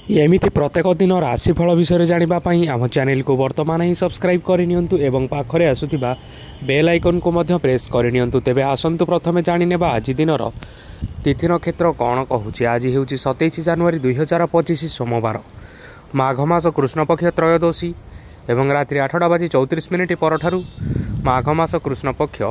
एमिति प्रत्येक दिन राशिफल विषय जानापी आम चैनल को वर्तमान ही सब्सक्राइब करनियंतु एवं पाखरे आसुथिबा बेल आइकन को मध्य प्रेस करनियंतु। तेबे आसंतु प्रथमे जानिनेबा आज दिनर तिथि नक्षत्र कौन कहूँ। आज हूँ 27 जनवरी 2025 सोमवार, माघ मास कृष्णपक्ष त्रयोदशी एवं रात्रि 8:34 परठारु माघ मास कृष्णपक्ष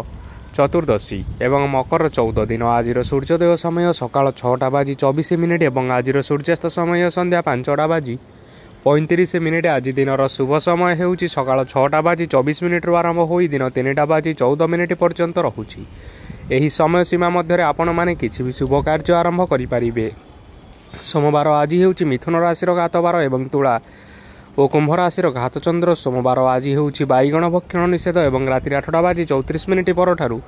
चतुर्दशी एवं मकर 14 दिन। आज सूर्योदय समय सकाल 6:24 एवं आज सूर्यास्त समय संध्या 5:35। आज दिनर शुभ समय होउची सकाल 6:24 आरंभ होई दिन 3:14 पर्यंत रहुची। एही समय सीमा मध्य आपण माने किछि भी शुभ कार्य आरंभ करि परिबे। सोमवार आज होउची मिथुन राशि घातवार एवं तुला और कुंभ राशि घातचंद्र। सोमवार आज होउची बाइगण भक्षण निषेध एवं रात्रि 8:34 परठारु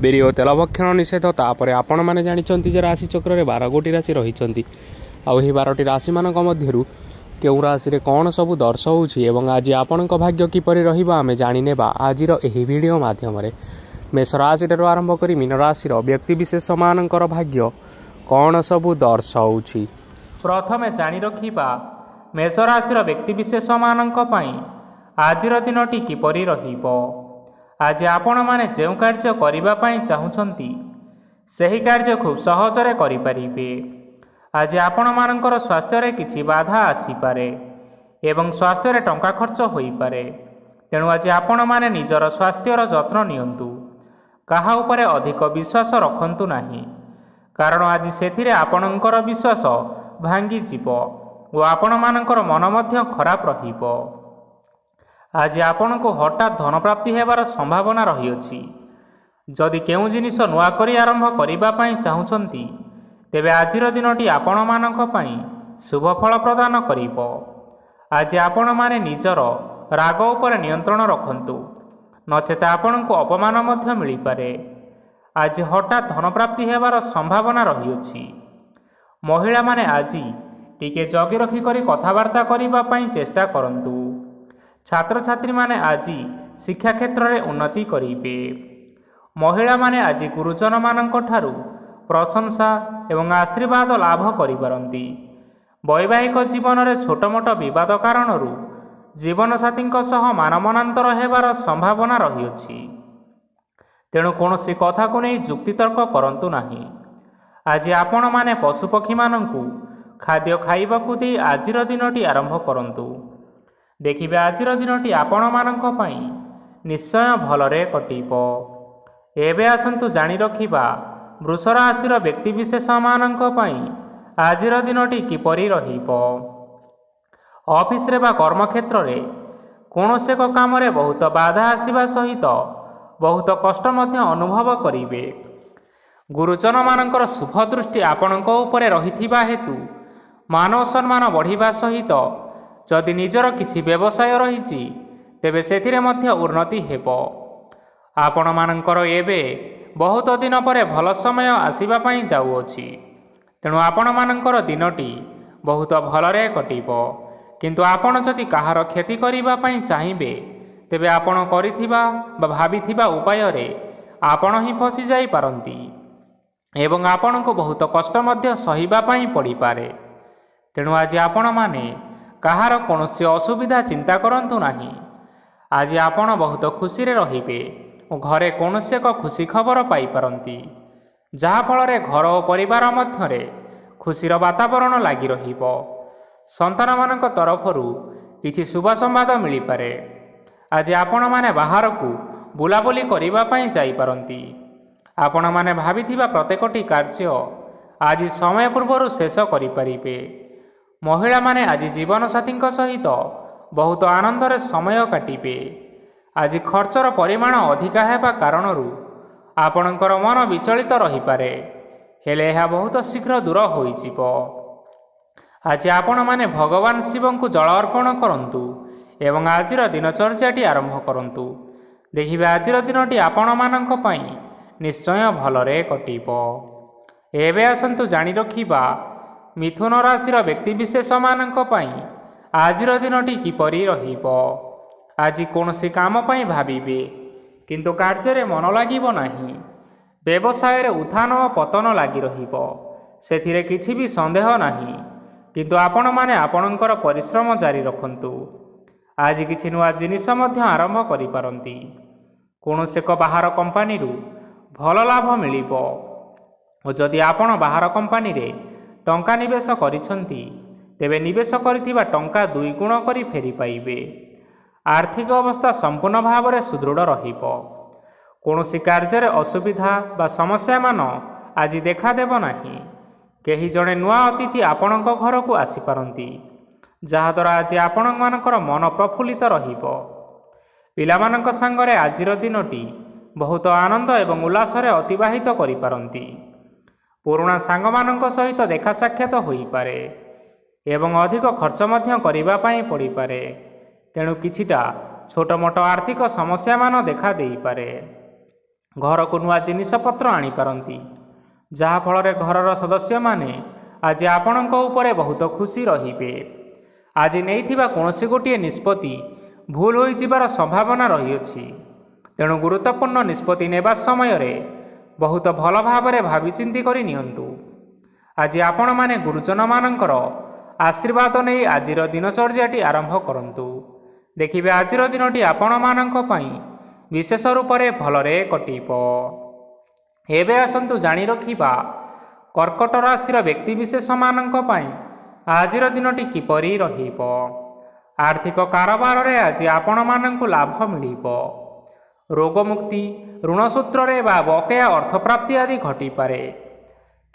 बेरी और तेल भक्षण निषेध। तापर आपण माने जानिचंती जे राशि चक्र रे 12 गोटी राशि रहिचंती। आ एही 12टी राशि मानक मध्यरु केउ राशि रे कोन सब दर्शाउछि एवं आज आपणक भाग्य किपरि रहिबा आमे जानि नेबा आजिर एही वीडियो माध्यम रे। मेष राशि रो आरंभ करी मीन राशि रो व्यक्ति विशेष मानकर भाग्य कोन सब दर्शाउछि। प्रथमे जानि रखिबा मेष राशि व्यक्ति विशेष मानक पई आजिर दिनटी किपरि रहिबो। आज आपण माने जेउ कार्य करिबा पई चाहुचंती सही कार्य खूब सहजरे करि परिबे। आज आपण मानकर स्वास्थ्य रे किछि बाधा आसी पारे एवं स्वास्थ्य रे टंका खर्च होई पारे। तेणु आज आपण माने निजर स्वास्थ्यर जत्न नियंतु। काहा उपरे अधिक विश्वास रखंतु नाही, कारण आज सेथिरे आपणकर विश्वास भांगी जीवो और आपण मानकर मन मध्य खराब रहिबो। आज आपण को हठात धन प्राप्ति हेबार संभावना रहिअछि। जदि केउ जिनिस नुआ करी आरंभ करिबा पई चाहुचंती तेबे आजिर दिनटी आपण मानक पई शुभ फल प्रदान करिबो। आज आपण माने निजर राग उपर नियंत्रण रखंतु, नचेत आपण को अपमान मध्य मिली पारे। आज हठात धन प्राप्ति हेबार संभावना रहिअछि। महिला माने आज टिके जगी रखी करी कथबार्ता करिबा पई चेष्टा करंतु। छात्र छात्री माने आज शिक्षा क्षेत्र में उन्नति करिबे। महिला माने आज गुरुजन मानक ठारू प्रशंसा एवं आशीर्वाद लाभ करिपारंती। वैवाहिक जीवन में छोट मोट विवाद कारणरू जीवन साथी सह मानमनांतर हेबार संभावना रहिअछि। तेणु कौनसी कथा को नहीं जुक्तितर्क करंतु नाही। आज आपण माने पशुपक्षी मानंकु खाद्य खाइबाकु दे आजिर दिनटी आरंभ करंतु। देखिबे आजिर दिनटी आपण मानक पई निश्चय भलरे कटिबो। एबे आसंतु जानि रखिबा वृष राशिर व्यक्ति विशेष मानक पई आजिर दिनटी किपरि रहिबो। ऑफिस रे बा कर्म क्षेत्र रे कोनोसे को काम रे बहुत बाधा आसीबा सहित बहुत कष्ट मध्य अनुभव करिवे। गुरुजन मानकर शुभ दृष्टि आपणक उपरे रहिथिबा हेतु मान सम्मान बढ़िबा सहित जदि निजर किछि व्यवसाय रहिछि तेबे सेथिरे मध्य उन्नति हेबो। आपण मानकर एबे बहुत दिन परे भल समय आसीबा पई जाउअछि। तेणु आपण मानकर दिनटी बहुत भलरे कटिबो। किंतु आपण जदि काहार क्षति करिबा पई चाहिबे तेबे आपण करिथिबा बा भाबिथिबा उपाय रे आपण ही फसी जाई पारंती एवं आपण को बहुत कष्ट मध्य सहिबा पई पड़ी पारे। तेणु आज आपण माने काहार कौनसी असुविधा चिंता करंतु नाही। आज आपण बहुत खुशी रे रहिबे और घरे कौनसी एक खुशी खबर पाई पारंती, जहा फल रे घर और परिवार मध्य रे खुशीर वातावरण लागी रहिबो। संतान मानक तरफरु किछि शुभ संवाद मिली पारे। आज आपण माने बाहर को बुलाबुली करिबा पई जाई पारंती। आपण माने भाबिथिबा प्रत्येकटी कार्य आज समय पूर्व शेष करि परिबे। महिला माने आज जीवन साथी सहित बहुत आनंदरे समय काटिबे। आज खर्चर परिमाण अधिका हेबा कारणरू आपणकर मन विचलित रही पारे, हेले यह बहुत शीघ्र दूर होई जिवो। आज आपण माने भगवान शिव को जल अर्पण करंतु एवं आजिर दिनचर्याटी आरंभ करंतु। देखिबे आजिर दिनटी आपण मानक पई निश्चय भलरे कटिबो। एबे आसंतु जानि रखिबा मिथुन राशिर व्यक्ति विशेष मानक पई आजिर दिनटी किपरि रहिबो। आज कौनसी काम पई भाबिबे किंतु कार्य रे मन लागिबो नाही। व्यवसाय रे उत्थान और पतन लागी रहिबो, सेथिरे किछि भी संदेह नाही। କିନ୍ତୁ ଆପଣମାନେ ଆପଣଙ୍କର ପରିଶ୍ରମ ଜାରି ରଖନ୍ତୁ। ଆଜି କିଛି ନୂଆ ଜିନିଷ ମଧ୍ୟ ଆରମ୍ଭ କରିପାରନ୍ତି। କୌଣସି ଏକ ବାହାର କମ୍ପାନୀରୁ ଭଲ ଲାଭ ମିଳିବ ଓ ଯଦି ଆପଣ ବାହାର କମ୍ପାନୀରେ ଟଙ୍କା ନିବେଶ କରିଛନ୍ତି ତେବେ ନିବେଶ କରିଥିବା ଟଙ୍କା 2 ଗୁଣ କରି ଫେରି ପାଇବେ। ଆର୍ଥିକ ଅବସ୍ଥା ସମ୍ପୂର୍ଣ୍ଣ ଭାବରେ ସୁଦୃଢ଼ ରହିବ। କୌଣସି କାର୍ଯ୍ୟରେ ଅସୁବିଧା ବା ସମସ୍ୟାମାନ ଆଜି ଦେଖାଦେବ ନାହିଁ। କେହି ଜଣେ ନୂଆ ଅତିଥି ଆପଣଙ୍କ ଘରକୁ ଆସିପାରନ୍ତି, ଯାହାଦ୍ୱାରା ଆଜି ଆପଣମାନଙ୍କର ମନ ପ୍ରଫୁଲ୍ଲିତ ରହିବ। ପିଲାମାନଙ୍କ ସାଙ୍ଗରେ ଆଜିର ଦିନଟି ବହୁତ ଆନନ୍ଦ ଏବଂ ଉଲ୍ଲାସରେ ଅତିବାହିତ କରିପାରନ୍ତି। ପୁରୁଣା ସାଙ୍ଗମାନଙ୍କ ସହିତ ଦେଖା ସାକ୍ଷାତ ହୋଇପାରେ ଏବଂ ଅଧିକ ଖର୍ଚ୍ଚ ମଧ୍ୟ କରିବା ପାଇଁ ପଡ଼ିପାରେ। ତେଣୁ କିଛିଟା ଛୋଟମୋଟ ଆର୍ଥିକ ସମସ୍ୟାମାନ ଦେଖା ଦେଇପାରେ। ଘରକୁ ନୂଆ ଜିନିଷପତ୍ର ଆଣିପାରନ୍ତି, ଯାହାଫଳରେ ଘରର ସଦସ୍ୟମାନେ ଆଜି ଆପଣଙ୍କ ଉପରେ ବହୁତ ଖୁସି ରହିବେ। ଆଜି ନେଇଥିବା କୌଣସି ଗୋଟିଏ ନିଷ୍ପତ୍ତି ଭୁଲ ହୋଇଯିବାର ସମ୍ଭାବନା ରହିଅଛି। ତେଣୁ ଗୁରୁତ୍ୱପୂର୍ଣ୍ଣ ନିଷ୍ପତ୍ତି ନେବା ସମୟରେ ବହୁତ ଭଲ ଭାବରେ ଭାବିଚିନ୍ତି କରି ନିଅନ୍ତୁ। ଆଜି ଆପଣମାନେ ଗୁରୁଜନମାନଙ୍କର ଆଶୀର୍ବାଦ ନେଇ ଆଜିର ଦିନଚର୍ଯ୍ୟାଟି ଆରମ୍ଭ କରନ୍ତୁ। ଦେଖିବେ ଆଜିର ଦିନଟି ଆପଣମାନଙ୍କ ପାଇଁ ବିଶେଷ ରୂପରେ ଭଲରେ କଟିବ। ଏବେ ଆସନ୍ତୁ ଜାଣି ରଖିବା କର୍କଟ ରାଶିର ବ୍ୟକ୍ତିବିଶେଷମାନଙ୍କ ପାଇଁ ଆଜିର ଦିନଟି କିପରି ରହିବ। ଆର୍ଥିକ କାରବାରରେ ଆଜି ଆପଣମାନଙ୍କୁ ଲାଭ ମିଳିବ। ରୋଗମୁକ୍ତି, ଋଣ ସୂତ୍ରରେ ବା ବକେୟା ଅର୍ଥପ୍ରାପ୍ତି ଆଦି ଘଟିପାରେ।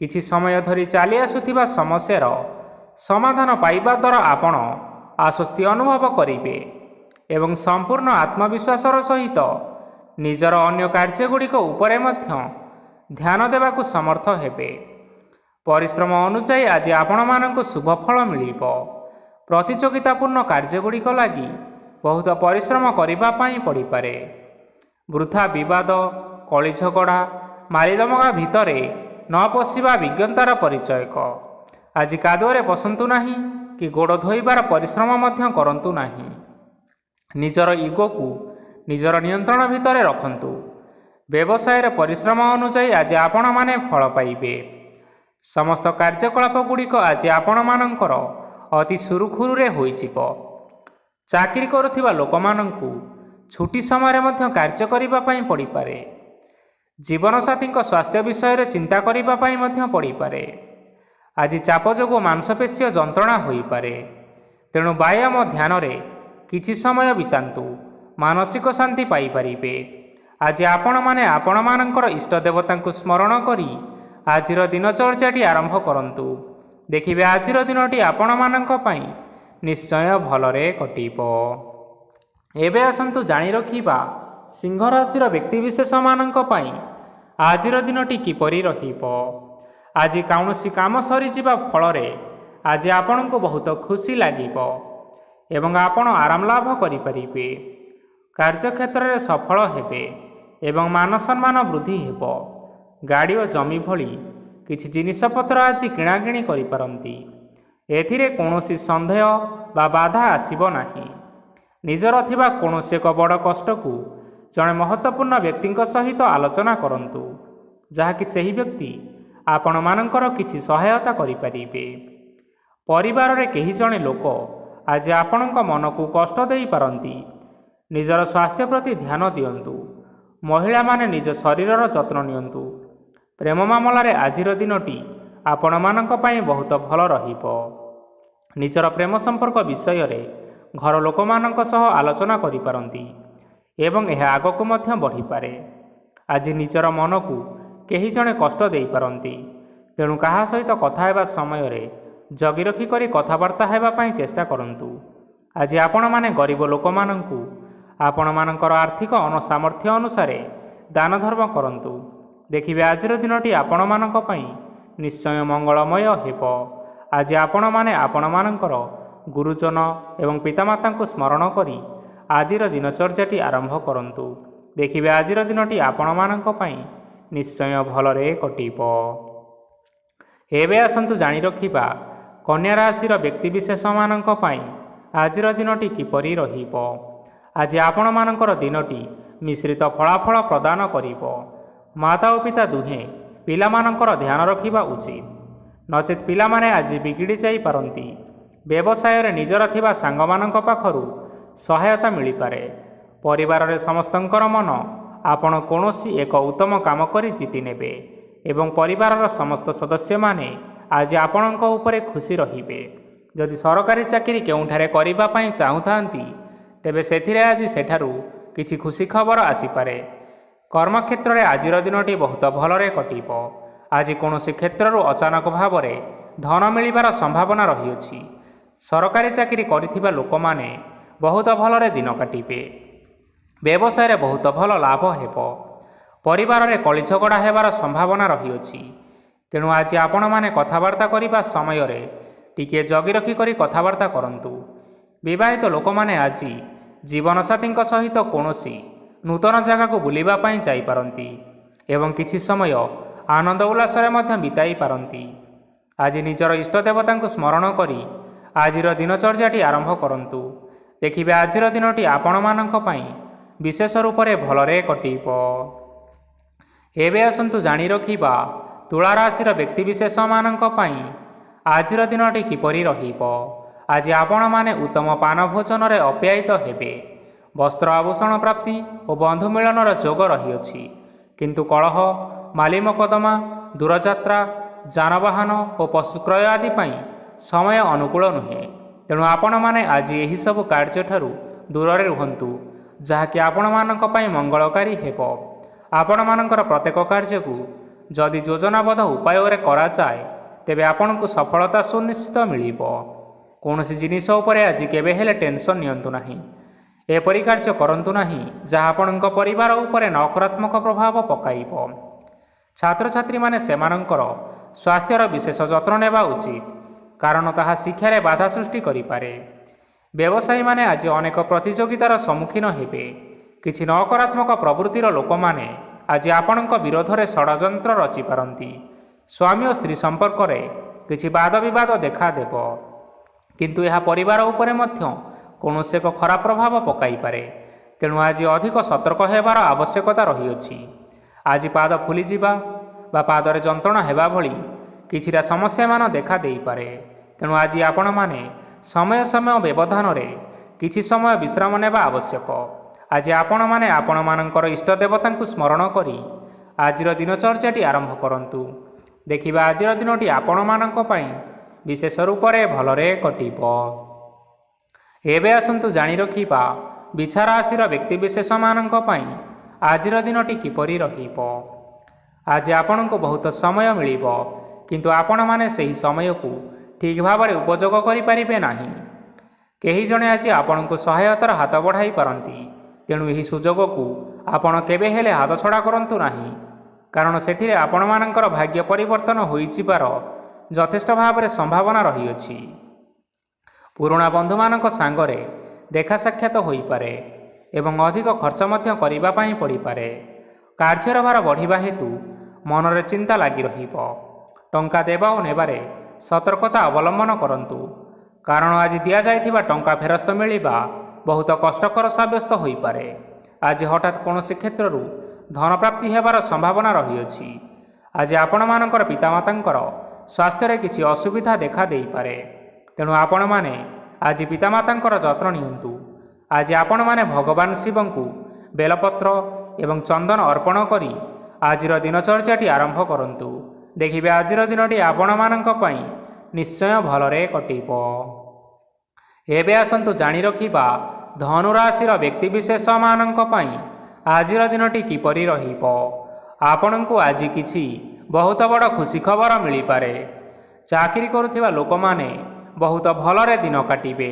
କିଛି ସମୟ ଧରି ଚାଲି ଆସୁଥିବା ସମସ୍ୟାର ସମାଧାନ ପାଇବା ଦ୍ୱାରା ଆପଣ ଆଶ୍ୱସ୍ତି ଅନୁଭବ କରିବେ ଏବଂ ସମ୍ପୂର୍ଣ୍ଣ ଆତ୍ମବିଶ୍ୱାସର ସହିତ ନିଜର ଅନ୍ୟ କାର୍ଯ୍ୟଗୁଡ଼ିକ ଉପରେ ମଧ୍ୟ ଧ୍ୟାନ ଦେବାକୁ ସମର୍ଥ ହେବେ। ପରିଶ୍ରମ ଅନୁଯାୟୀ ଆଜି ଆପଣମାନଙ୍କୁ ଶୁଭ ଫଳ ମିଳିବ। ପ୍ରତିଯୋଗିତାପୂର୍ଣ୍ଣ କାର୍ଯ୍ୟଗୁଡ଼ିକ ଲାଗି ବହୁତ ପରିଶ୍ରମ କରିବା ପାଇଁ ପଡ଼ିପାରେ। ବୃଥା ବିବାଦ, କଳି ଝଗଡ଼ା, ମାରିଦମଗା ଭିତରେ ନ ପଶିବା ବିଜ୍ଞତାର ପରିଚୟକ। ଆଜି କାଦୁଅରେ ପଶନ୍ତୁ ନାହିଁ କି ଗୋଡ଼ ଧୋଇବାର ପରିଶ୍ରମ ମଧ୍ୟ କରନ୍ତୁ ନାହିଁ। ନିଜର ଇଗୋକୁ ନିଜର ନିୟନ୍ତ୍ରଣ ଭିତରେ ରଖନ୍ତୁ। ବ୍ୟବସାୟରେ ପରିଶ୍ରମ ଅନୁଯାୟୀ ଆଜି ଆପଣମାନେ ଫଳ ପାଇବେ। ସମସ୍ତ କାର୍ଯ୍ୟକଳାପ ଗୁଡ଼ିକ ଆଜି ଆପଣମାନଙ୍କର ଅତି ସୁରୁଖୁରୁରେ ହୋଇଯିବ। ଚାକିରି କରୁଥିବା ଲୋକମାନଙ୍କୁ ଛୁଟି ସମୟରେ ମଧ୍ୟ କାର୍ଯ୍ୟ କରିବା ପାଇଁ ପଡ଼ିପାରେ। ଜୀବନସାଥୀଙ୍କ ସ୍ୱାସ୍ଥ୍ୟ ବିଷୟରେ ଚିନ୍ତା କରିବା ପାଇଁ ମଧ୍ୟ ପଡ଼ିପାରେ। ଆଜି ଚାପ ଯୋଗୁଁ ମାଂସପେଶୀୟ ଯନ୍ତ୍ରଣା ହୋଇପାରେ। ତେଣୁ ବ୍ୟାୟାମ ଧ୍ୟାନରେ କିଛି ସମୟ ବିତାନ୍ତୁ, ମାନସିକ ଶାନ୍ତି ପାଇପାରିବେ। ଆଜି ଆପଣମାନେ ଆପଣମାନଙ୍କର ଇଷ୍ଟ ଦେବତାଙ୍କୁ ସ୍ମରଣ କରି ଆଜିର ଦିନଚର୍ଯ୍ୟାଟି ଆରମ୍ଭ କରନ୍ତୁ। ଦେଖିବେ ଆଜିର ଦିନଟି ଆପଣମାନଙ୍କ ପାଇଁ ନିଶ୍ଚୟ ଭଲରେ କଟିବ। ଏବେ ଆସନ୍ତୁ ଜାଣି ରଖିବା ସିଂହ ରାଶିର ବ୍ୟକ୍ତିବିଶେଷମାନଙ୍କ ପାଇଁ ଆଜିର ଦିନଟି କିପରି ରହିବ। ଆଜି କୌଣସି କାମ ସରିଯିବା ଫଳରେ ଆଜି ଆପଣଙ୍କୁ ବହୁତ ଖୁସି ଲାଗିବ ଏବଂ ଆପଣ ଆରାମ ଲାଭ କରିପାରିବେ। କାର୍ଯ୍ୟକ୍ଷେତ୍ରରେ ସଫଳ ହେବେ ଏବଂ ମାନସମ୍ମାନ ବୃଦ୍ଧି ହେବ। ଗାଡ଼ି ଓ ଜମି ଭଳି କିଛି ଜିନିଷପତ୍ର ଆଜି କିଣାକିଣି କରିପାରନ୍ତି। ଏଥିରେ କୌଣସି ସନ୍ଦେହ ବା ବାଧା ଆସିବ ନାହିଁ। ନିଜର ଥିବା କୌଣସି ଏକ ବଡ଼ କଷ୍ଟକୁ ଜଣେ ମହତ୍ତ୍ୱପୂର୍ଣ୍ଣ ବ୍ୟକ୍ତିଙ୍କ ସହିତ ଆଲୋଚନା କରନ୍ତୁ, ଯାହାକି ସେହି ବ୍ୟକ୍ତି ଆପଣମାନଙ୍କର କିଛି ସହାୟତା କରିପାରିବେ। ପରିବାରରେ କେହି ଜଣେ ଲୋକ ଆଜି ଆପଣଙ୍କ ମନକୁ କଷ୍ଟ ଦେଇପାରନ୍ତି। ନିଜର ସ୍ୱାସ୍ଥ୍ୟ ପ୍ରତି ଧ୍ୟାନ ଦିଅନ୍ତୁ। ମହିଳାମାନେ ନିଜ ଶରୀରର ଯତ୍ନ ନିଅନ୍ତୁ। ପ୍ରେମ ମାମଲାରେ ଆଜିର ଦିନଟି ଆପଣମାନଙ୍କ ପାଇଁ ବହୁତ ଭଲ ରହିବ। ନିଜର ପ୍ରେମ ସମ୍ପର୍କ ବିଷୟରେ ଘର ଲୋକମାନଙ୍କ ସହ ଆଲୋଚନା କରିପାରନ୍ତି ଏବଂ ଏହା ଆଗକୁ ମଧ୍ୟ ବଢ଼ିପାରେ। ଆଜି ନିଜର ମନକୁ କେହି ଜଣେ କଷ୍ଟ ଦେଇପାରନ୍ତି। ତେଣୁ କାହା ସହିତ କଥା ହେବା ସମୟରେ ଜଗି ରଖି କରି କଥାବାର୍ତ୍ତା ହେବା ପାଇଁ ଚେଷ୍ଟା କରନ୍ତୁ। ଆଜି ଆପଣମାନେ ଗରିବ ଲୋକମାନଙ୍କୁ ଆପଣମାନଙ୍କର ଆର୍ଥିକ ସାମର୍ଥ୍ୟ ଅନୁସାରେ ଦାନ ଧର୍ମ କରନ୍ତୁ। ଦେଖିବେ ଆଜିର ଦିନଟି ଆପଣମାନଙ୍କ ପାଇଁ ନିଶ୍ଚୟ ମଙ୍ଗଳମୟ ହେବ। ଆଜି ଆପଣମାନେ ଆପଣମାନଙ୍କର ଗୁରୁଜନ ଏବଂ ପିତାମାତାଙ୍କୁ ସ୍ମରଣ କରି ଆଜିର ଦିନଚର୍ଯ୍ୟାଟି ଆରମ୍ଭ କରନ୍ତୁ। ଦେଖିବେ ଆଜିର ଦିନଟି ଆପଣମାନଙ୍କ ପାଇଁ ନିଶ୍ଚୟ ଭଲରେ କଟିବ। ଏବେ ଆସନ୍ତୁ ଜାଣି ରଖିବା କନ୍ୟା ରାଶିର ବ୍ୟକ୍ତିବିଶେଷମାନଙ୍କ ପାଇଁ ଆଜିର ଦିନଟି କିପରି ରହିବ। ଆଜି ଆପଣମାନଙ୍କର ଦିନଟି ମିଶ୍ରିତ ଫଳାଫଳ ପ୍ରଦାନ କରିବ। ମାତା ଓ ପିତା ଦୁହେଁ ପିଲାମାନଙ୍କର ଧ୍ୟାନ ରଖିବା ଉଚିତ। ନଚେତ୍ ପିଲାମାନେ ଆଜି ବିଗିଡ଼ି ଯାଇପାରନ୍ତି। ବ୍ୟବସାୟରେ ନିଜର ଥିବା ସାଙ୍ଗମାନଙ୍କ ପାଖରୁ ସହାୟତା ମିଳିପାରେ। ପରିବାରରେ ସମସ୍ତଙ୍କର ମନ ଆପଣ କୌଣସି ଏକ ଉତ୍ତମ କାମ କରି ଜିତି ନେବେ ଏବଂ ପରିବାରର ସମସ୍ତ ସଦସ୍ୟମାନେ ଆଜି ଆପଣଙ୍କ ଉପରେ ଖୁସି ରହିବେ। ଯଦି ସରକାରୀ ଚାକିରି କେଉଁଠାରେ କରିବା ପାଇଁ ଚାହୁଁଥାନ୍ତି ତେବେ ସେଥିରେ ଆଜି ସେଠାରୁ କିଛି ଖୁସି ଖବର ଆସିପାରେ। କର୍ମକ୍ଷେତ୍ରରେ ଆଜିର ଦିନଟି ବହୁତ ଭଲରେ କଟିବ। ଆଜି କୌଣସି କ୍ଷେତ୍ରରୁ ଅଚାନକ ଭାବରେ ଧନ ମିଳିବାର ସମ୍ଭାବନା ରହିଅଛି। ସରକାରୀ ଚାକିରି କରିଥିବା ଲୋକମାନେ ବହୁତ ଭଲରେ ଦିନ କାଟିବେ। ବ୍ୟବସାୟରେ ବହୁତ ଭଲ ଲାଭ ହେବ। ପରିବାରରେ କଳିଝଗଡ଼ା ହେବାର ସମ୍ଭାବନା ରହିଅଛି। ତେଣୁ ଆଜି ଆପଣମାନେ କଥାବାର୍ତ୍ତା କରିବା ସମୟରେ ଟିକିଏ ଜଗି ରଖି କରି କଥାବାର୍ତ୍ତା କରନ୍ତୁ। ବିବାହିତ ଲୋକମାନେ ଆଜି ଜୀବନସାଥୀଙ୍କ ସହିତ କୌଣସି ନୂତନ ଜାଗାକୁ ବୁଲିବା ପାଇଁ ଯାଇପାରନ୍ତି ଏବଂ କିଛି ସମୟ ଆନନ୍ଦ ଉଲ୍ଲାସରେ ମଧ୍ୟ ବିତାଇ ପାରନ୍ତି। ଆଜି ନିଜର ଇଷ୍ଟ ଦେବତାଙ୍କୁ ସ୍ମରଣ କରି ଆଜିର ଦିନଚର୍ଯ୍ୟାଟି ଆରମ୍ଭ କରନ୍ତୁ। ଦେଖିବେ ଆଜିର ଦିନଟି ଆପଣମାନଙ୍କ ପାଇଁ ବିଶେଷ ରୂପରେ ଭଲରେ କଟିବ। ଏବେ ଆସନ୍ତୁ ଜାଣି ରଖିବା ତୁଳା ରାଶିର ବ୍ୟକ୍ତିବିଶେଷମାନଙ୍କ ପାଇଁ ଆଜିର ଦିନଟି କିପରି ରହିବ। ଆଜି ଆପଣମାନେ ଉତ୍ତମ ପାନ ଭୋଜନରେ ଅପ୍ୟାୟିତ ହେବେ। ବସ୍ତ୍ର ଆଭୂଷଣ ପ୍ରାପ୍ତି ଓ ବନ୍ଧୁ ମିଳନର ଯୋଗ ରହିଅଛି। କିନ୍ତୁ କଳହ, ମାଲି ମକଦ୍ଦମା, ଦୂରଯାତ୍ରା, ଯାନବାହନ ଓ ପଶୁ କ୍ରୟ ଆଦି ପାଇଁ ସମୟ ଅନୁକୂଳ ନୁହେଁ। ତେଣୁ ଆପଣମାନେ ଆଜି ଏହିସବୁ କାର୍ଯ୍ୟଠାରୁ ଦୂରରେ ରୁହନ୍ତୁ, ଯାହାକି ଆପଣମାନଙ୍କ ପାଇଁ ମଙ୍ଗଳକାରୀ ହେବ। ଆପଣମାନଙ୍କର ପ୍ରତ୍ୟେକ କାର୍ଯ୍ୟକୁ ଯଦି ଯୋଜନାବଦ୍ଧ ଉପାୟରେ କରାଯାଏ ତେବେ ଆପଣଙ୍କୁ ସଫଳତା ସୁନିଶ୍ଚିତ ମିଳିବ। କୌଣସି ଜିନିଷ ଉପରେ ଆଜି କେବେ ହେଲେ ଟେନସନ୍ ନିଅନ୍ତୁ ନାହିଁ। ଏପରି କାର୍ଯ୍ୟ କରନ୍ତୁ ନାହିଁ ଯାହା ଆପଣଙ୍କ ପରିବାର ଉପରେ ନକାରାତ୍ମକ ପ୍ରଭାବ ପକାଇବ। ଛାତ୍ରଛାତ୍ରୀମାନେ ସେମାନଙ୍କର ସ୍ୱାସ୍ଥ୍ୟର ବିଶେଷ ଯତ୍ନ ନେବା ଉଚିତ, କାରଣ ତାହା ଶିକ୍ଷାରେ ବାଧା ସୃଷ୍ଟି କରିପାରେ। ବ୍ୟବସାୟୀମାନେ ଆଜି ଅନେକ ପ୍ରତିଯୋଗିତାର ସମ୍ମୁଖୀନ ହେବେ। କିଛି ନକାରାତ୍ମକ ପ୍ରବୃତ୍ତିର ଲୋକମାନେ ଆଜି ଆପଣଙ୍କ ବିରୋଧରେ ଷଡ଼ଯନ୍ତ୍ର ରଚିପାରନ୍ତି। ସ୍ୱାମୀ ଓ ସ୍ତ୍ରୀ ସମ୍ପର୍କରେ କିଛି ବାଦ ବିବାଦ ଦେଖାଦେବ, କିନ୍ତୁ ଏହା ପରିବାର ଉପରେ ମଧ୍ୟ କୌଣସି ଏକ ଖରାପ ପ୍ରଭାବ ପକାଇପାରେ। ତେଣୁ ଆଜି ଅଧିକ ସତର୍କ ହେବାର ଆବଶ୍ୟକତା ରହିଅଛି। ଆଜି ପାଦ ଫୁଲିଯିବା ବା ପାଦରେ ଯନ୍ତ୍ରଣା ହେବା ଭଳି କିଛିଟା ସମସ୍ୟାମାନ ଦେଖା ଦେଇପାରେ। ତେଣୁ ଆଜି ଆପଣମାନେ ସମୟ ସମୟ ବ୍ୟବଧାନରେ କିଛି ସମୟ ବିଶ୍ରାମ ନେବା ଆବଶ୍ୟକ। ଆଜି ଆପଣମାନେ ଆପଣମାନଙ୍କର ଇଷ୍ଟ ଦେବତାଙ୍କୁ ସ୍ମରଣ କରି ଆଜିର ଦିନଚର୍ଯ୍ୟାଟି ଆରମ୍ଭ କରନ୍ତୁ। ଦେଖିବା ଆଜିର ଦିନଟି ଆପଣମାନଙ୍କ ପାଇଁ ବିଶେଷ ରୂପରେ ଭଲରେ କଟିବ। ଏବେ ଆସନ୍ତୁ ଜାଣି ରଖିବା ବିଛା ରାଶିର ବ୍ୟକ୍ତିବିଶେଷମାନଙ୍କ ପାଇଁ ଆଜିର ଦିନଟି କିପରି ରହିବ। ଆଜି ଆପଣଙ୍କୁ ବହୁତ ସମୟ ମିଳିବ, କିନ୍ତୁ ଆପଣମାନେ ସେହି ସମୟକୁ ଠିକ୍ ଭାବରେ ଉପଯୋଗ କରିପାରିବେ ନାହିଁ। କେହି ଜଣେ ଆଜି ଆପଣଙ୍କୁ ସହାୟତାର ହାତ ବଢ଼ାଇ ପାରନ୍ତି। ତେଣୁ ଏହି ସୁଯୋଗକୁ ଆପଣ କେବେ ହେଲେ ହାତଛଡ଼ା କରନ୍ତୁ ନାହିଁ, କାରଣ ସେଥିରେ ଆପଣମାନଙ୍କର ଭାଗ୍ୟ ପରିବର୍ତ୍ତନ ହୋଇଯିବାର ଯଥେଷ୍ଟ ଭାବରେ ସମ୍ଭାବନା ରହିଅଛି। ପୁରୁଣା ବନ୍ଧୁମାନଙ୍କ ସାଙ୍ଗରେ ଦେଖା ସାକ୍ଷାତ ହୋଇପାରେ ଏବଂ ଅଧିକ ଖର୍ଚ୍ଚ ମଧ୍ୟ କରିବା ପାଇଁ ପଡ଼ିପାରେ। କାର୍ଯ୍ୟର ଭାର ବଢ଼ିବା ହେତୁ ମନରେ ଚିନ୍ତା ଲାଗି ରହିବ। ଟଙ୍କା ଦେବା ଓ ନେବାରେ ସତର୍କତା ଅବଲମ୍ବନ କରନ୍ତୁ, କାରଣ ଆଜି ଦିଆଯାଇଥିବା ଟଙ୍କା ଫେରସ୍ତ ମିଳିବା ବହୁତ କଷ୍ଟକର ସାବ୍ୟସ୍ତ ହୋଇପାରେ। ଆଜି ହଠାତ୍ କୌଣସି କ୍ଷେତ୍ରରୁ ଧନପ୍ରାପ୍ତି ହେବାର ସମ୍ଭାବନା ରହିଅଛି। ଆଜି ଆପଣମାନଙ୍କର ପିତାମାତାଙ୍କର ସ୍ୱାସ୍ଥ୍ୟରେ କିଛି ଅସୁବିଧା ଦେଖା ଦେଇପାରେ। ତେଣୁ ଆପଣମାନେ ଆଜି ପିତାମାତାଙ୍କର ଯତ୍ନ ନିଅନ୍ତୁ। ଆଜି ଆପଣମାନେ ଭଗବାନ ଶିବଙ୍କୁ ବେଲପତ୍ର ଏବଂ ଚନ୍ଦନ ଅର୍ପଣ କରି ଆଜିର ଦିନଚର୍ଯ୍ୟାଟି ଆରମ୍ଭ କରନ୍ତୁ। ଦେଖିବେ ଆଜିର ଦିନଟି ଆପଣମାନଙ୍କ ପାଇଁ ନିଶ୍ଚୟ ଭଲରେ କଟିବ। ଏବେ ଆସନ୍ତୁ ଜାଣି ରଖିବା ଧନୁ ରାଶିର ବ୍ୟକ୍ତିବିଶେଷମାନଙ୍କ ପାଇଁ ଆଜିର ଦିନଟି କିପରି ରହିବ। ଆପଣଙ୍କୁ ଆଜି କିଛି ବହୁତ ବଡ଼ ଖୁସି ଖବର ମିଳିପାରେ। ଚାକିରି କରୁଥିବା ଲୋକମାନେ ବହୁତ ଭଲରେ ଦିନ କାଟିବେ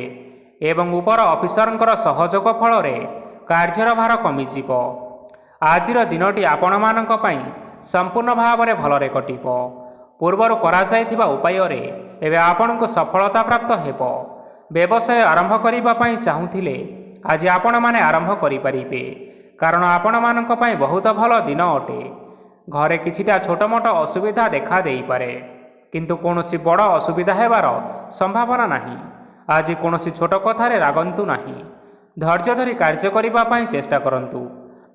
ଏବଂ ଉପର ଅଫିସରଙ୍କର ସହଯୋଗ ଫଳରେ କାର୍ଯ୍ୟର ଭାର କମିଯିବ। ଆଜିର ଦିନଟି ଆପଣମାନଙ୍କ ପାଇଁ ସମ୍ପୂର୍ଣ୍ଣ ଭାବରେ ଭଲରେ କଟିବ। ପୂର୍ବରୁ କରାଯାଇଥିବା ଉପାୟରେ ଏବେ ଆପଣଙ୍କୁ ସଫଳତା ପ୍ରାପ୍ତ ହେବ। ବ୍ୟବସାୟ ଆରମ୍ଭ କରିବା ପାଇଁ ଚାହୁଁଥିଲେ ଆଜି ଆପଣମାନେ ଆରମ୍ଭ କରିପାରିବେ, କାରଣ ଆପଣମାନଙ୍କ ପାଇଁ ବହୁତ ଭଲ ଦିନ ଅଟେ। ଘରେ କିଛିଟା ଛୋଟମୋଟ ଅସୁବିଧା ଦେଖା ଦେଇପାରେ, କିନ୍ତୁ କୌଣସି ବଡ଼ ଅସୁବିଧା ହେବାର ସମ୍ଭାବନା ନାହିଁ। ଆଜି କୌଣସି ଛୋଟ କଥାରେ ରାଗନ୍ତୁ ନାହିଁ। ଧୈର୍ଯ୍ୟ ଧରି କାର୍ଯ୍ୟ କରିବା ପାଇଁ ଚେଷ୍ଟା କରନ୍ତୁ,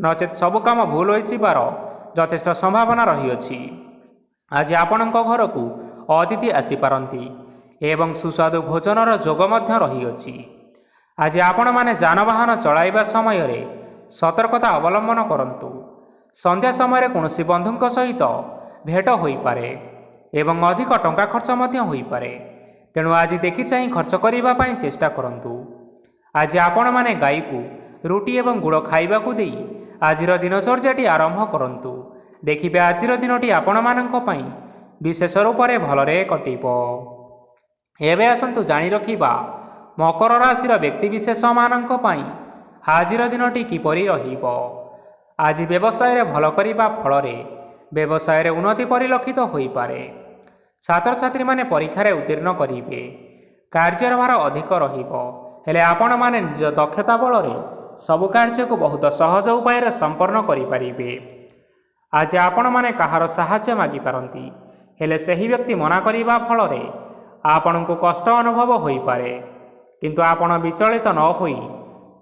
ନଚେତ୍ ସବୁ କାମ ଭୁଲ ହୋଇଯିବାର ଯଥେଷ୍ଟ ସମ୍ଭାବନା ରହିଅଛି। ଆଜି ଆପଣଙ୍କ ଘରକୁ ଅତିଥି ଆସିପାରନ୍ତି ଏବଂ ସୁସ୍ୱାଦୁ ଭୋଜନର ଯୋଗ ମଧ୍ୟ ରହିଅଛି। ଆଜି ଆପଣମାନେ ଯାନବାହନ ଚଳାଇବା ସମୟରେ ସତର୍କତା ଅବଲମ୍ବନ କରନ୍ତୁ। ସନ୍ଧ୍ୟା ସମୟରେ କୌଣସି ବନ୍ଧୁଙ୍କ ସହିତ ଭେଟ ହୋଇପାରେ ଏବଂ ଅଧିକ ଟଙ୍କା ଖର୍ଚ୍ଚ ମଧ୍ୟ ହୋଇପାରେ। ତେଣୁ ଆଜି ଦେଖି ଚାହିଁ ଖର୍ଚ୍ଚ କରିବା ପାଇଁ ଚେଷ୍ଟା କରନ୍ତୁ। ଆଜି ଆପଣମାନେ ଗାଈକୁ ରୁଟି ଏବଂ ଗୁଡ଼ ଖାଇବାକୁ ଦେଇ ଆଜିର ଦିନଚର୍ଯ୍ୟାଟି ଆରମ୍ଭ କରନ୍ତୁ। ଦେଖିବେ ଆଜିର ଦିନଟି ଆପଣମାନଙ୍କ ପାଇଁ ବିଶେଷ ରୂପରେ ଭଲରେ କଟିବ। ଏବେ ଆସନ୍ତୁ ଜାଣି ରଖିବା ମକର ରାଶିର ବ୍ୟକ୍ତିବିଶେଷମାନଙ୍କ ପାଇଁ ଆଜିର ଦିନଟି କିପରି ରହିବ। ଆଜି ବ୍ୟବସାୟରେ ଭଲ କରିବା ଫଳରେ ବ୍ୟବସାୟରେ ଉନ୍ନତି ପରିଲକ୍ଷିତ ହୋଇପାରେ। ଛାତ୍ରଛାତ୍ରୀମାନେ ପରୀକ୍ଷାରେ ଉତ୍ତୀର୍ଣ୍ଣ କରିବେ। କାର୍ଯ୍ୟର ଭାର ଅଧିକ ରହିବ, ହେଲେ ଆପଣମାନେ ନିଜ ଦକ୍ଷତା ବଳରେ ସବୁ କାର୍ଯ୍ୟକୁ ବହୁତ ସହଜ ଉପାୟରେ ସମ୍ପନ୍ନ କରିପାରିବେ। ଆଜି ଆପଣମାନେ କାହାର ସାହାଯ୍ୟ ମାଗିପାରନ୍ତି, ହେଲେ ସେହି ବ୍ୟକ୍ତି ମନା କରିବା ଫଳରେ ଆପଣଙ୍କୁ କଷ୍ଟ ଅନୁଭବ ହୋଇପାରେ। କିନ୍ତୁ ଆପଣ ବିଚଳିତ ନ ହୋଇ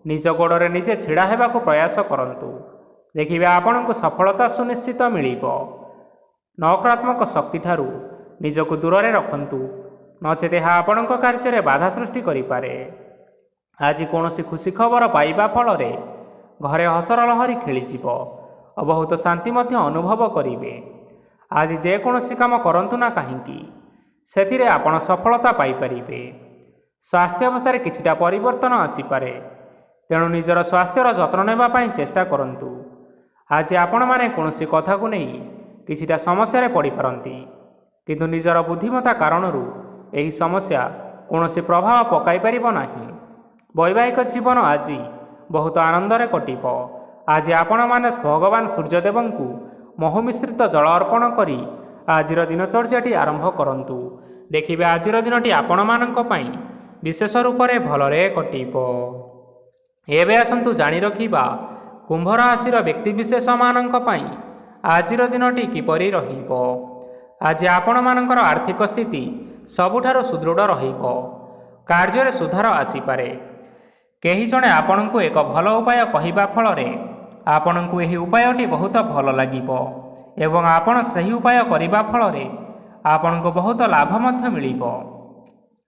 ନିଜ ଗୋଡ଼ରେ ନିଜେ ଛିଡ଼ା ହେବାକୁ ପ୍ରୟାସ କରନ୍ତୁ। ଦେଖିବେ ଆପଣଙ୍କୁ ସଫଳତା ସୁନିଶ୍ଚିତ ମିଳିବ। ନକାରାତ୍ମକ ଶକ୍ତିଠାରୁ ନିଜକୁ ଦୂରରେ ରଖନ୍ତୁ, ନଚେତ୍ ଏହା ଆପଣଙ୍କ କାର୍ଯ୍ୟରେ ବାଧା ସୃଷ୍ଟି କରିପାରେ। ଆଜି କୌଣସି ଖୁସି ଖବର ପାଇବା ଫଳରେ ଘରେ ହସର ଲହରୀ ଖେଳିଯିବ ଓ ବହୁତ ଶାନ୍ତି ମଧ୍ୟ ଅନୁଭବ କରିବେ। ଆଜି ଯେକୌଣସି କାମ କରନ୍ତୁ ନା କାହିଁକି ସେଥିରେ ଆପଣ ସଫଳତା ପାଇପାରିବେ। ସ୍ୱାସ୍ଥ୍ୟ ଅବସ୍ଥାରେ କିଛିଟା ପରିବର୍ତ୍ତନ ଆସିପାରେ, ତେଣୁ ନିଜର ସ୍ୱାସ୍ଥ୍ୟର ଯତ୍ନ ନେବା ପାଇଁ ଚେଷ୍ଟା କରନ୍ତୁ। ଆଜି ଆପଣମାନେ କୌଣସି କଥାକୁ ନେଇ କିଛିଟା ସମସ୍ୟାରେ ପଡ଼ିପାରନ୍ତି, କିନ୍ତୁ ନିଜର ବୁଦ୍ଧିମତ୍ତା କାରଣରୁ ଏହି ସମସ୍ୟା କୌଣସି ପ୍ରଭାବ ପକାଇ ପାରିବ ନାହିଁ। ବୈବାହିକ ଜୀବନ ଆଜି ବହୁତ ଆନନ୍ଦରେ କଟିବ। ଆଜି ଆପଣମାନେ ଭଗବାନ ସୂର୍ଯ୍ୟଦେବଙ୍କୁ ମହୁ ମିଶ୍ରିତ ଜଳ ଅର୍ପଣ କରି ଆଜିର ଦିନଚର୍ଯ୍ୟାଟି ଆରମ୍ଭ କରନ୍ତୁ। ଦେଖିବେ ଆଜିର ଦିନଟି ଆପଣମାନଙ୍କ ପାଇଁ ବିଶେଷ ରୂପରେ ଭଲରେ କଟିବ। ଏବେ ଆସନ୍ତୁ ଜାଣି ରଖିବା କୁମ୍ଭ ରାଶିର ବ୍ୟକ୍ତିବିଶେଷମାନଙ୍କ ପାଇଁ ଆଜିର ଦିନଟି କିପରି ରହିବ। ଆଜି ଆପଣମାନଙ୍କର ଆର୍ଥିକ ସ୍ଥିତି ସବୁଠାରୁ ସୁଦୃଢ଼ ରହିବ। କାର୍ଯ୍ୟରେ ସୁଧାର ଆସିପାରେ। କେହି ଜଣେ ଆପଣଙ୍କୁ ଏକ ଭଲ ଉପାୟ କହିବା ଫଳରେ ଆପଣଙ୍କୁ ଏହି ଉପାୟଟି ବହୁତ ଭଲ ଲାଗିବ ଏବଂ ଆପଣ ସେହି ଉପାୟ କରିବା ଫଳରେ ଆପଣଙ୍କୁ ବହୁତ ଲାଭ ମଧ୍ୟ ମିଳିବ।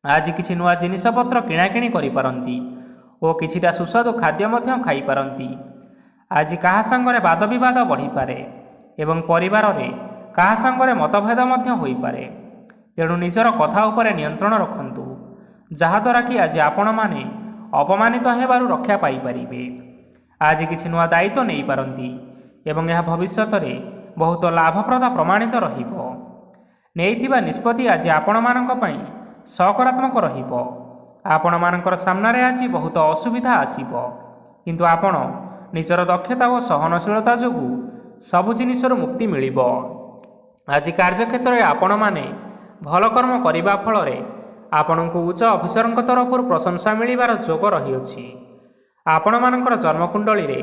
ଆଜି କିଛି ନୂଆ ଜିନିଷପତ୍ର କିଣାକିଣି କରିପାରନ୍ତି ଓ କିଛିଟା ସୁସ୍ୱାଦୁ ଖାଦ୍ୟ ମଧ୍ୟ ଖାଇପାରନ୍ତି। ଆଜି କାହା ସାଙ୍ଗରେ ବାଦବିବାଦ ବଢ଼ିପାରେ ଏବଂ ପରିବାରରେ କାହା ସାଙ୍ଗରେ ମତଭେଦ ମଧ୍ୟ ହୋଇପାରେ। ତେଣୁ ନିଜର କଥା ଉପରେ ନିୟନ୍ତ୍ରଣ ରଖନ୍ତୁ, ଯାହାଦ୍ୱାରା କି ଆଜି ଆପଣମାନେ ଅପମାନିତ ହେବାରୁ ରକ୍ଷା ପାଇପାରିବେ। ଆଜି କିଛି ନୂଆ ଦାୟିତ୍ୱ ନେଇପାରନ୍ତି ଏବଂ ଏହା ଭବିଷ୍ୟତରେ ବହୁତ ଲାଭପ୍ରଦ ପ୍ରମାଣିତ ରହିବ। ନେଇଥିବା ନିଷ୍ପତ୍ତି ଆଜି ଆପଣମାନଙ୍କ ପାଇଁ ସକାରାତ୍ମକ ରହିବ। ଆପଣମାନଙ୍କର ସାମ୍ନାରେ ଆଜି ବହୁତ ଅସୁବିଧା ଆସିବ, କିନ୍ତୁ ଆପଣ ନିଜର ଦକ୍ଷତା ଓ ସହନଶୀଳତା ଯୋଗୁଁ ସବୁ ଜିନିଷରୁ ମୁକ୍ତି ମିଳିବ। ଆଜି କାର୍ଯ୍ୟକ୍ଷେତ୍ରରେ ଆପଣମାନେ ଭଲ କର୍ମ କରିବା ଫଳରେ ଆପଣଙ୍କୁ ଉଚ୍ଚ ଅଫିସରଙ୍କ ତରଫରୁ ପ୍ରଶଂସା ମିଳିବାର ଯୋଗ ରହିଅଛି। ଆପଣମାନଙ୍କର ଜନ୍ମକୁଣ୍ଡଳୀରେ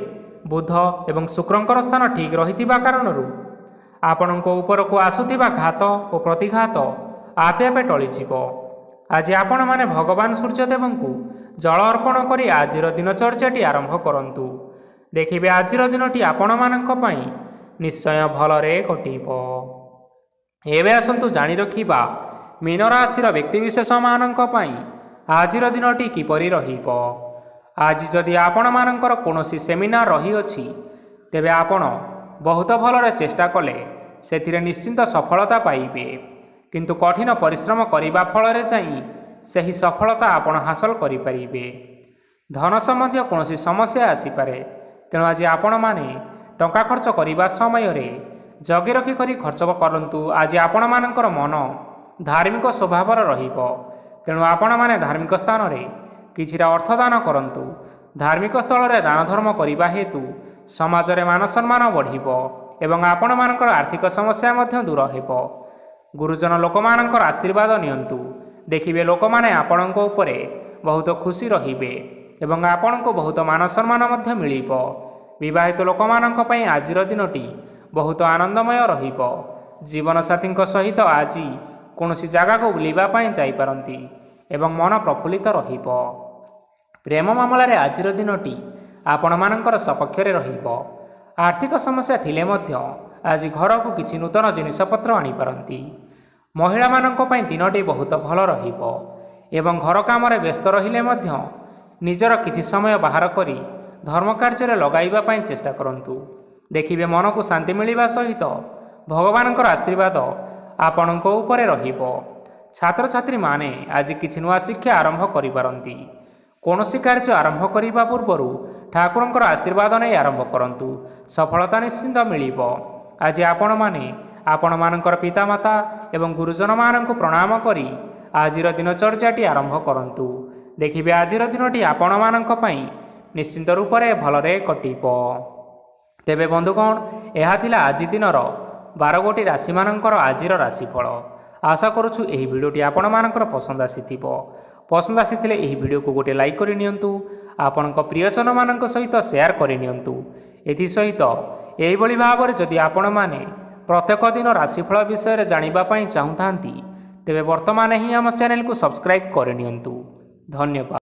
ବୁଧ ଏବଂ ଶୁକ୍ରଙ୍କର ସ୍ଥାନ ଠିକ୍ ରହିଥିବା କାରଣରୁ ଆପଣଙ୍କ ଉପରକୁ ଆସୁଥିବା ଘାତ ଓ ପ୍ରତିଘାତ ଆପେ ଆପେ ଟଳିଯିବ। ଆଜି ଆପଣମାନେ ଭଗବାନ ସୂର୍ଯ୍ୟଦେବଙ୍କୁ ଜଳ ଅର୍ପଣ କରି ଆଜିର ଦିନଚର୍ଯ୍ୟାଟି ଆରମ୍ଭ କରନ୍ତୁ। ଦେଖିବେ ଆଜିର ଦିନଟି ଆପଣମାନଙ୍କ ପାଇଁ ନିଶ୍ଚୟ ଭଲରେ କଟିବ। ଏବେ ଆସନ୍ତୁ ଜାଣି ରଖିବା ମୀନ ରାଶିର ବ୍ୟକ୍ତିବିଶେଷମାନଙ୍କ ପାଇଁ ଆଜିର ଦିନଟି କିପରି ରହିବ। ଆଜି ଯଦି ଆପଣମାନଙ୍କର କୌଣସି ସେମିନାର ରହିଅଛି, ତେବେ ଆପଣ ବହୁତ ଭଲରେ ଚେଷ୍ଟା କଲେ ସେଥିରେ ନିଶ୍ଚିନ୍ତ ସଫଳତା ପାଇବେ। କିନ୍ତୁ କଠିନ ପରିଶ୍ରମ କରିବା ଫଳରେ ଯାଇ ସେହି ସଫଳତା ଆପଣ ହାସଲ କରିପାରିବେ। ଧନ ସମ୍ବନ୍ଧୀୟ କୌଣସି ସମସ୍ୟା ଆସିପାରେ, ତେଣୁ ଆଜି ଆପଣମାନେ ଟଙ୍କା ଖର୍ଚ୍ଚ କରିବା ସମୟରେ ଜଗି ରଖି କରି ଖର୍ଚ୍ଚ କରନ୍ତୁ। ଆଜି ଆପଣମାନଙ୍କର ମନ ଧାର୍ମିକ ସ୍ୱଭାବର ରହିବ, ତେଣୁ ଆପଣମାନେ ଧାର୍ମିକ ସ୍ଥାନରେ କିଛିଟା ଅର୍ଥଦାନ କରନ୍ତୁ। ଧାର୍ମିକ ସ୍ଥଳରେ ଦାନ ଧର୍ମ କରିବା ହେତୁ ସମାଜରେ ମାନ ସମ୍ମାନ ବଢ଼ିବ ଏବଂ ଆପଣମାନଙ୍କର ଆର୍ଥିକ ସମସ୍ୟା ମଧ୍ୟ ଦୂର ହେବ। ଗୁରୁଜନ ଲୋକମାନଙ୍କର ଆଶୀର୍ବାଦ ନିଅନ୍ତୁ। ଦେଖିବେ ଲୋକମାନେ ଆପଣଙ୍କ ଉପରେ ବହୁତ ଖୁସି ରହିବେ ଏବଂ ଆପଣଙ୍କୁ ବହୁତ ମାନ ସମ୍ମାନ ମଧ୍ୟ ମିଳିବ। ବିବାହିତ ଲୋକମାନଙ୍କ ପାଇଁ ଆଜିର ଦିନଟି ବହୁତ ଆନନ୍ଦମୟ ରହିବ। ଜୀବନସାଥୀଙ୍କ ସହିତ ଆଜି କୌଣସି ଜାଗାକୁ ବୁଲିବା ପାଇଁ ଯାଇପାରନ୍ତି ଏବଂ ମନ ପ୍ରଫୁଲ୍ଲିତ ରହିବ। ପ୍ରେମ ମାମଲାରେ ଆଜିର ଦିନଟି ଆପଣମାନଙ୍କର ସପକ୍ଷରେ ରହିବ। ଆର୍ଥିକ ସମସ୍ୟା ଥିଲେ ମଧ୍ୟ ଆଜି ଘରକୁ କିଛି ନୂତନ ଜିନିଷପତ୍ର ଆଣିପାରନ୍ତି। ମହିଳାମାନଙ୍କ ପାଇଁ ଦିନଟି ବହୁତ ଭଲ ରହିବ ଏବଂ ଘର କାମରେ ବ୍ୟସ୍ତ ରହିଲେ ମଧ୍ୟ ନିଜର କିଛି ସମୟ ବାହାର କରି ଧର୍ମ କାର୍ଯ୍ୟରେ ଲଗାଇବା ପାଇଁ ଚେଷ୍ଟା କରନ୍ତୁ। ଦେଖିବେ ମନକୁ ଶାନ୍ତି ମିଳିବା ସହିତ ଭଗବାନଙ୍କର ଆଶୀର୍ବାଦ ଆପଣଙ୍କ ଉପରେ ରହିବ। ଛାତ୍ରଛାତ୍ରୀମାନେ ଆଜି କିଛି ନୂଆ ଶିକ୍ଷା ଆରମ୍ଭ କରିପାରନ୍ତି। କୌଣସି କାର୍ଯ୍ୟ ଆରମ୍ଭ କରିବା ପୂର୍ବରୁ ଠାକୁରଙ୍କର ଆଶୀର୍ବାଦ ନେଇ ଆରମ୍ଭ କରନ୍ତୁ, ସଫଳତା ନିଶ୍ଚିନ୍ତ ମିଳିବ। ଆଜି ଆପଣମାନେ ଆପଣମାନଙ୍କର ପିତାମାତା ଏବଂ ଗୁରୁଜନମାନଙ୍କୁ ପ୍ରଣାମ କରି ଆଜିର ଦିନଚର୍ଯ୍ୟାଟି ଆରମ୍ଭ କରନ୍ତୁ। ଦେଖିବେ ଆଜିର ଦିନଟି ଆପଣମାନଙ୍କ ପାଇଁ ନିଶ୍ଚିନ୍ତ ରୂପରେ ଭଲରେ କଟିବ। ତେବେ ବନ୍ଧୁଗଣ, ଏହା ଥିଲା ଆଜି ଦିନର 12 ଗୋଟି ରାଶିମାନଙ୍କର ଆଜିର ରାଶିଫଳ। ଆଶା କରୁଛୁ ଏହି ଭିଡ଼ିଓଟି ଆପଣମାନଙ୍କର ପସନ୍ଦ ଆସିଥିବ। ପସନ୍ଦ ଆସିଥିଲେ ଏହି ଭିଡ଼ିଓକୁ ଗୋଟେ ଲାଇକ୍ କରିନିଅନ୍ତୁ, ଆପଣଙ୍କ ପ୍ରିୟଜନମାନଙ୍କ ସହିତ ସେୟାର କରିନିଅନ୍ତୁ। ଏଥିସହିତ ଏହିଭଳି ଭାବରେ ଯଦି ଆପଣମାନେ ପ୍ରତ୍ୟେକ ଦିନ ରାଶିଫଳ ବିଷୟରେ ଜାଣିବା ପାଇଁ ଚାହୁଁଥାନ୍ତି ତେବେ ବର୍ତ୍ତମାନ ହିଁ ଆମ ଚ୍ୟାନେଲକୁ ସବସ୍କ୍ରାଇବ୍ କରିନିଅନ୍ତୁ। ଧନ୍ୟବାଦ।